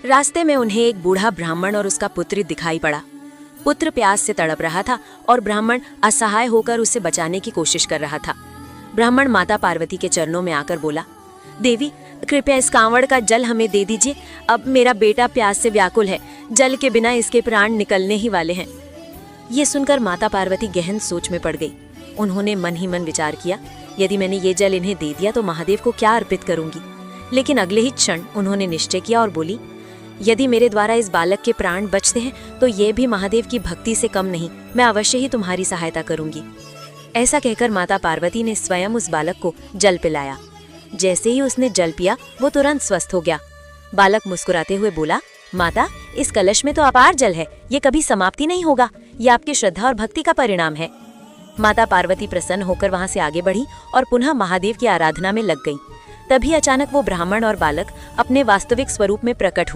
रास्ते में उन्हें एक बूढ़ा ब्राह्मण और उसका पुत्र दिखाई पड़ा। पुत्र प्यास से तड़प रहा था और ब्राह्मण असहाय होकर उसे बचाने की कोशिश कर रहा था। ब्राह्मण माता पार्वती के चरणों में आकर बोला, देवी कृपया इस कांवड़ का जल हमें दे दीजिए। अब मेरा बेटा प्यास से व्याकुल है, जल के बिना इसके प्राण निकलने ही वाले हैं। ये सुनकर माता पार्वती गहन सोच में पड़ गई। उन्होंने मन ही मन विचार किया, यदि मैंने ये जल इन्हें दे दिया तो महादेव को क्या अर्पित करूंगी। लेकिन अगले ही क्षण उन्होंने निश्चय किया और बोली, यदि मेरे द्वारा इस बालक के प्राण बचते हैं तो ये भी महादेव की भक्ति से कम नहीं, मैं अवश्य ही तुम्हारी सहायता करूंगी। ऐसा कहकर माता पार्वती ने स्वयं उस बालक को जल पिलाया। जैसे ही उसने जल पिया वो तुरंत स्वस्थ हो गया। बालक मुस्कुराते हुए बोला, माता इस कलश में तो अपार जल है, ये कभी समाप्ति नहीं होगा, ये आपकी श्रद्धा और भक्ति का परिणाम है। माता पार्वती प्रसन्न होकर वहां से आगे बढ़ी और पुनः महादेव की आराधना में लग गई। तभी अचानक वो ब्राह्मण और बालक अपने वास्तविक स्वरूप में प्रकट हुए।